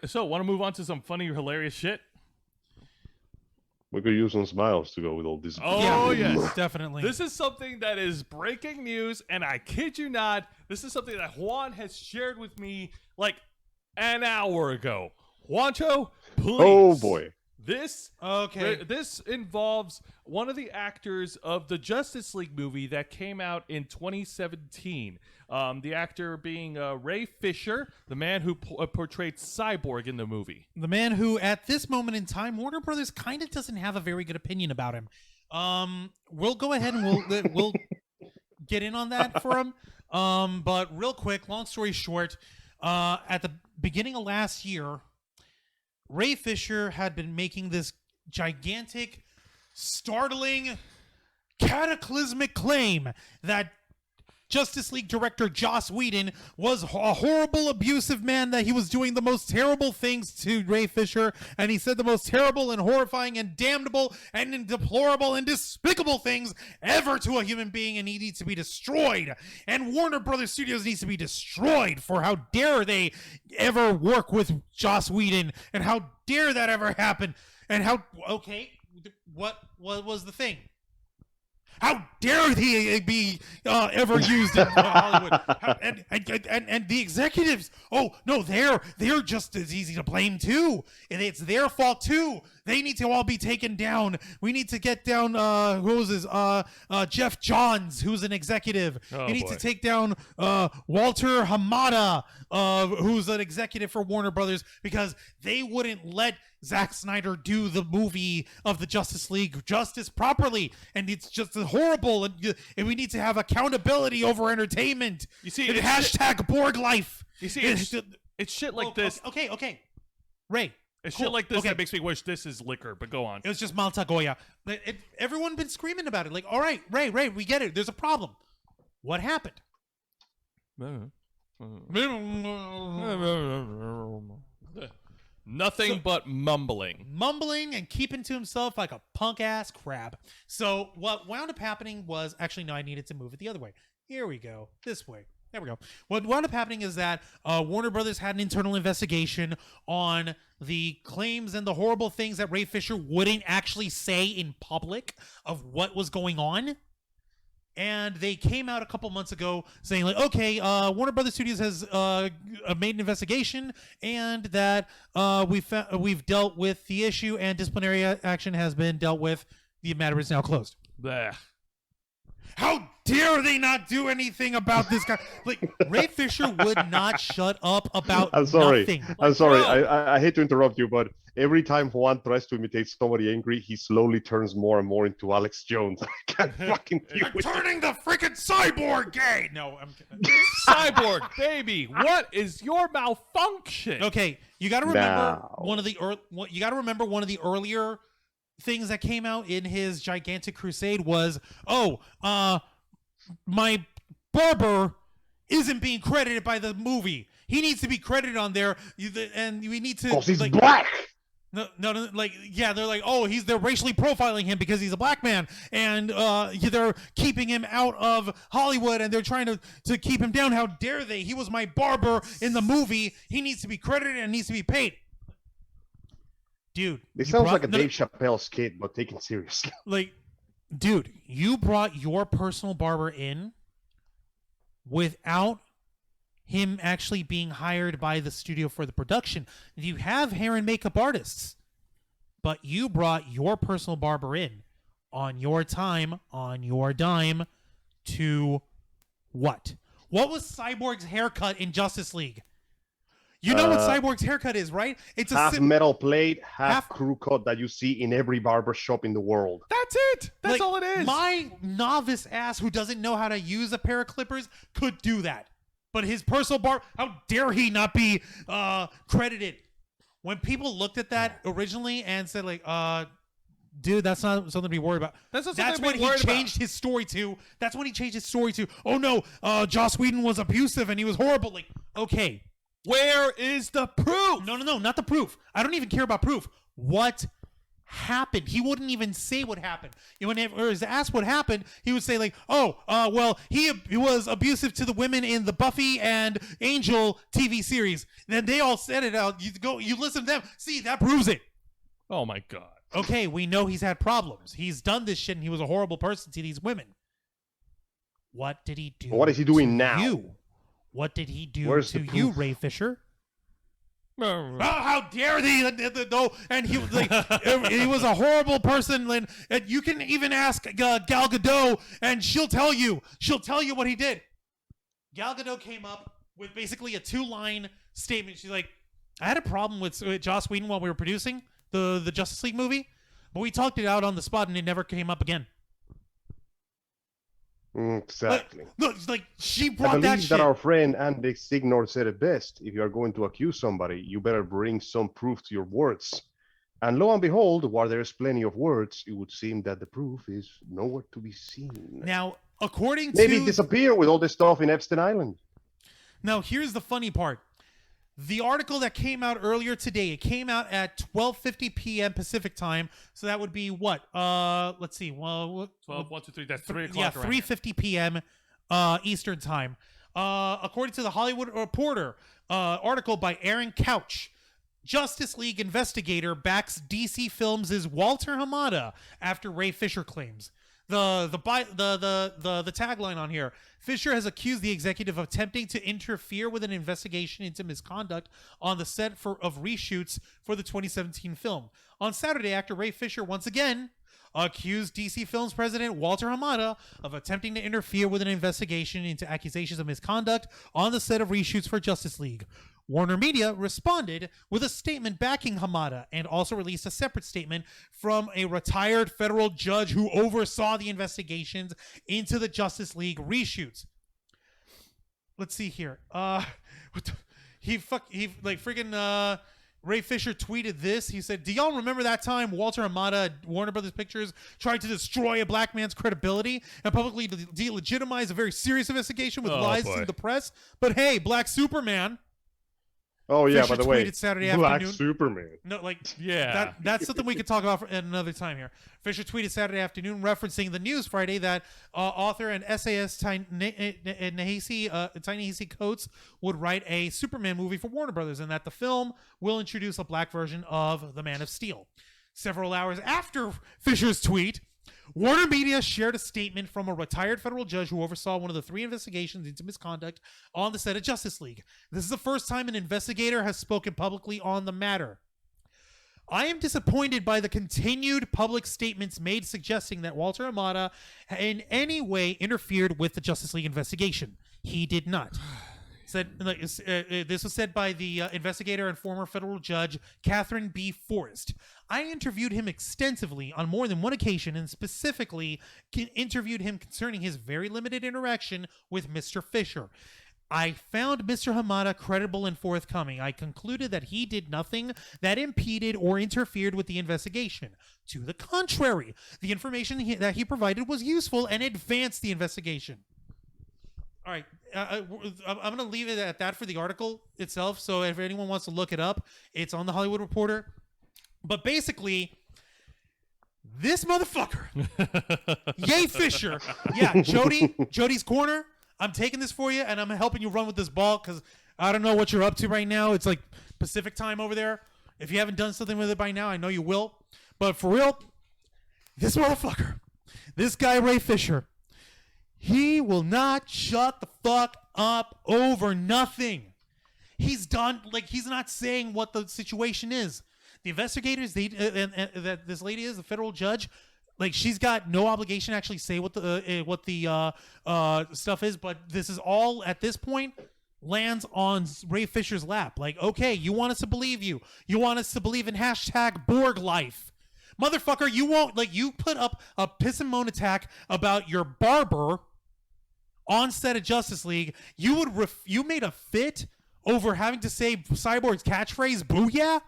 So, want to move on to some funny, hilarious shit? We could use some smiles to go with all this. Oh, Yeah, yes. definitely. This is something that is breaking news, and I kid you not, this is something that Juan has shared with me like an hour ago. Juancho, please. Oh boy. This Okay. This involves one of the actors of the Justice League movie that came out in 2017. The actor being Ray Fisher, the man who portrayed Cyborg in the movie. The man who, at this moment in time, Warner Brothers kind of doesn't have a very good opinion about him. We'll go ahead and we'll get in on that for him. But real quick, long story short, at the beginning of last year, Ray Fisher had been making this gigantic, startling, cataclysmic claim that Justice League director Joss Whedon was a horrible, abusive man, that he was doing the most terrible things to Ray Fisher, and he said the most terrible and horrifying and damnable and deplorable and despicable things ever to a human being, and he needs to be destroyed. And Warner Brothers Studios needs to be destroyed for how dare they ever work with Joss Whedon, and how dare that ever happen, and how, okay, what was the thing? How dare he be ever used in Hollywood? And the executives, oh no, they're just as easy to blame too, and it's their fault too. They need to all be taken down. We need to get down who was this? Jeff Johns, who's an executive. Oh, we need boy. to take down Walter Hamada, who's an executive for Warner Brothers, because they wouldn't let Zack Snyder do the movie of the Justice League justice properly, and it's just horrible. And we need to have accountability over entertainment. You see, and it's hashtag Borg life. You see, it's shit like this. Okay. Ray. It's cool. shit like this Okay. that makes me wish this is liquor, but go on. It was just Malta Goya. Everyone been screaming about it. Like, all right, Ray, we get it. There's a problem. What happened? Nothing but mumbling. Mumbling and keeping to himself like a punk ass crab. So what wound up happening was, actually no, I needed to move it the other way. Here we go. This way. There we go. What wound up happening is that Warner Brothers had an internal investigation on the claims and the horrible things that Ray Fisher wouldn't actually say in public of what was going on. And they came out a couple months ago saying, like, okay, Warner Brothers Studios has made an investigation, and that we've dealt with the issue, and disciplinary action has been dealt with. The matter is now closed. Blech. How dare they not do anything about this guy? Like, Ray Fisher would not shut up about I'm sorry. nothing. I'm sorry. bro. I hate to interrupt you, but every time Juan tries to imitate somebody angry, he slowly turns more and more into Alex Jones. I can't fucking deal I'm with it. turning the freaking cyborg gay. No, I'm kidding. Cyborg, baby, what is your malfunction? Okay, you got to remember Now. one of the earlier things that came out in his gigantic crusade was, my barber isn't being credited by the movie. He needs to be credited on there, and we need to. 'Cause he's like, black. No, like, yeah, they're like, oh, they're racially profiling him because he's a black man, and they're keeping him out of Hollywood, and they're trying to keep him down. How dare they? He was my barber in the movie. He needs to be credited and needs to be paid. Dude, It you sounds brought- like a no, Dave Chappelle skit, but taken seriously. like, dude, you brought your personal barber in without him actually being hired by the studio for the production. You have hair and makeup artists, but you brought your personal barber in on your time, on your dime, to what? What was Cyborg's haircut in Justice League? You know what Cyborg's haircut is, right? It's a Half metal plate, half half- crew cut that you see in every barber shop in the world. That's it. That's like, all it is. My novice ass who doesn't know how to use a pair of clippers could do that. But his personal how dare he not be credited? When people looked at that originally and said, like, dude, that's not something to be worried about. That's not something That's to be when he worried about. changed his story to. That's when he changed his story to, oh no, Joss Whedon was abusive and he was horrible. Like, okay. Where is the proof? No, not the proof. I don't even care about proof. What happened. He wouldn't even say what happened. Whenever he was asked what happened, he would say like, well, he was abusive to the women in the Buffy and Angel TV series. Then they all said it out. You listen to them. See, that proves it. Oh my God. Okay, we know he's had problems. He's done this shit and he was a horrible person to these women. What did he do? What is he doing to now? You? What did he do Where's to the you, proof? Ray Fisher? Oh, How dare they? No, and he was like, he was a horrible person. And you can even ask Gal Gadot, and she'll tell you what he did. Gal Gadot came up with basically a 2-line statement. She's like, I had a problem with Joss Whedon while we were producing the Justice League movie, but we talked it out on the spot, and it never came up again. Exactly. Look, like she I brought believe that that shit. our friend Andy Signor said it best. If you are going to accuse somebody, you better bring some proof to your words. And lo and behold, while there's plenty of words, it would seem that the proof is nowhere to be seen. Now, according to Maybe it disappeared with all this stuff in Epstein Island. Now, here's the funny part. The article that came out earlier today, it came out at 12:50 p.m. Pacific time. So that would be what? Let's see. Well, 12, 1, 2, 3. That's 3 yeah, o'clock. 3:50 p.m. Eastern time. According to the Hollywood Reporter article by Aaron Couch, Justice League investigator backs DC Films' Walter Hamada after Ray Fisher claims. The tagline on here: Fisher has accused the executive of attempting to interfere with an investigation into misconduct on the set of reshoots for the 2017 film. On Saturday, actor Ray Fisher once again accused DC Films president Walter Hamada of attempting to interfere with an investigation into accusations of misconduct on the set of reshoots for Justice League. Warner Media responded with a statement backing Hamada and also released a separate statement from a retired federal judge who oversaw the investigations into the Justice League reshoots. Let's see here. Ray Fisher tweeted this. He said, "Do y'all remember that time Walter Hamada at Warner Brothers Pictures tried to destroy a black man's credibility and publicly delegitimize a very serious investigation with lies to the press? But hey, Black Superman." Oh yeah, Fisher by the way, tweeted Saturday Black afternoon. Superman. No, like Yeah. that's something we could talk about at another time here. Fisher tweeted Saturday afternoon referencing the news Friday that author and essayist Ta-Nehisi Coates would write a Superman movie for Warner Brothers and that the film will introduce a black version of the Man of Steel. Several hours after Fisher's tweet, Warner Media shared a statement from a retired federal judge who oversaw one of the 3 investigations into misconduct on the set of Justice League. This is the first time an investigator has spoken publicly on the matter. I am disappointed by the continued public statements made suggesting that Walter Hamada in any way interfered with the Justice League investigation. He did not. This was said by the investigator and former federal judge Catherine B. Forrest. I interviewed him extensively on more than one occasion and specifically interviewed him concerning his very limited interaction with Mr. Fisher. I found Mr. Hamada credible and forthcoming. I concluded that he did nothing that impeded or interfered with the investigation. To the contrary, the information that he provided was useful and advanced the investigation. All right, I'm going to leave it at that for the article itself. So if anyone wants to look it up, it's on the Hollywood Reporter. But basically, this motherfucker, Yay Fisher, yeah, Jody's Corner, I'm taking this for you, and I'm helping you run with this ball because I don't know what you're up to right now. It's like Pacific time over there. If you haven't done something with it by now, I know you will. But for real, this motherfucker, this guy Ray Fisher, he will not shut the fuck up over nothing. He's done, like, he's not saying what the situation is. The investigators, that this lady is, the federal judge, like, she's got no obligation to actually say what the stuff is, but this is all, at this point, lands on Ray Fisher's lap. Like, okay, you want us to believe you. You want us to believe in hashtag Borg life. Motherfucker, you won't, like, you put up a piss and moan attack about your barber on set of Justice League. You made a fit over having to say Cyborg's catchphrase, booyah?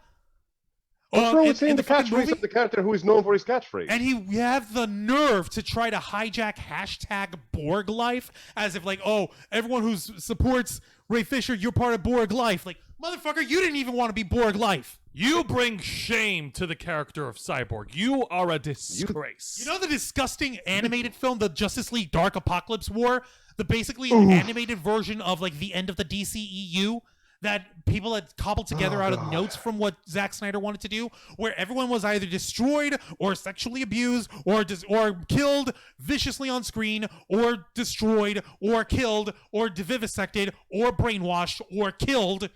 What's wrong with saying the fucking catchphrase movie? of the character who is known for his catchphrase? And you have the nerve to try to hijack hashtag Borg life as if, like, oh, everyone who supports Ray Fisher, you're part of Borg life. Like, motherfucker, you didn't even want to be Borg life. You bring shame to the character of Cyborg. You are a disgrace. You know the disgusting animated film, the Justice League Dark Apocalypse War? The basically an animated version of like the end of the DCEU that people had cobbled together out of notes from what Zack Snyder wanted to do, where everyone was either destroyed or sexually abused or killed viciously on screen or destroyed or killed or vivisected or brainwashed or killed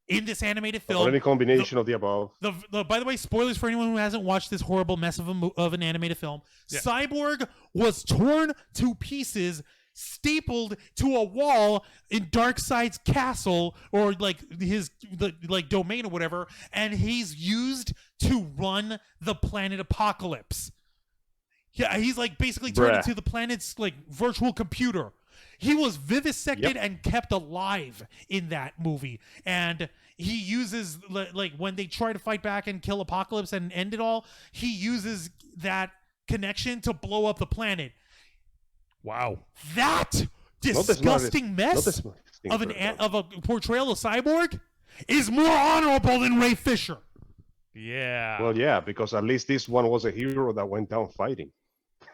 in this animated film. Or any combination of the above. By the way, spoilers for anyone who hasn't watched this horrible mess of an animated film. Yeah. Cyborg was torn to pieces, stapled to a wall in Darkseid's castle or like his domain or whatever, and he's used to run the planet Apocalypse. Yeah, he's like basically turned into the planet's like virtual computer. He was vivisected and kept alive in that movie, and he uses like when they try to fight back and kill Apocalypse and end it all, he uses that connection to blow up the planet. Wow. That disgusting mess of a portrayal of Cyborg is more honorable than Ray Fisher. Yeah. Well, yeah, because at least this one was a hero that went down fighting.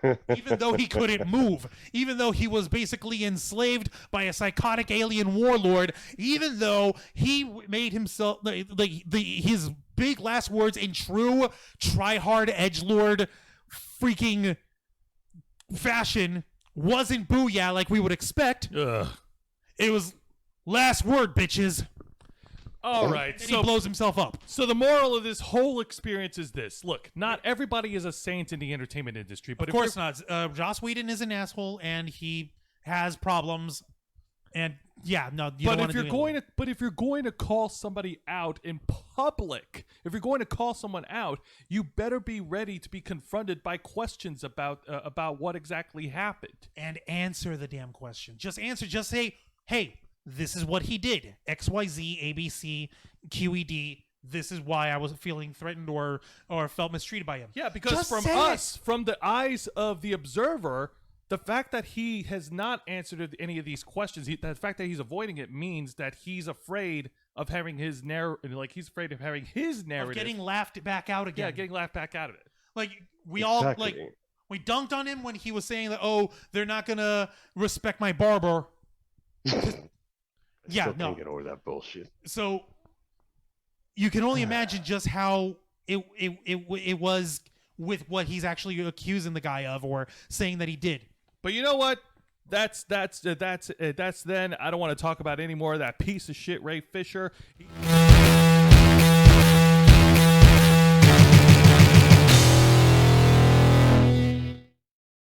Even though he couldn't move, even though he was basically enslaved by a psychotic alien warlord, even though he made himself his big last words in true try-hard edgelord freaking fashion wasn't booyah like we would expect. Ugh. It was last word, bitches. All right. And he blows himself up. So the moral of this whole experience is this. Look, not everybody is a saint in the entertainment industry. But of course not. Joss Whedon is an asshole, and he has problems. And yeah, no, you don't want to do it. But if you're going to call somebody out in public, if you're going to call someone out, you better be ready to be confronted by questions about what exactly happened. And answer the damn question. Just answer. Just say, hey, this is what he did. XYZ, ABC, QED. This is why I was feeling threatened or felt mistreated by him. Yeah, because from the eyes of the observer, the fact that he has not answered any of these questions, the fact that he's avoiding it means that he's afraid of having his narrative. Of getting laughed back out again. Yeah, getting laughed back out of it. Like we dunked on him when he was saying that, oh, they're not gonna respect my barber. Still can't get over that bullshit. So you can only imagine just how it was with what he's actually accusing the guy of or saying that he did. But you know what? That's then. I don't want to talk about any more of that piece of shit Ray Fisher.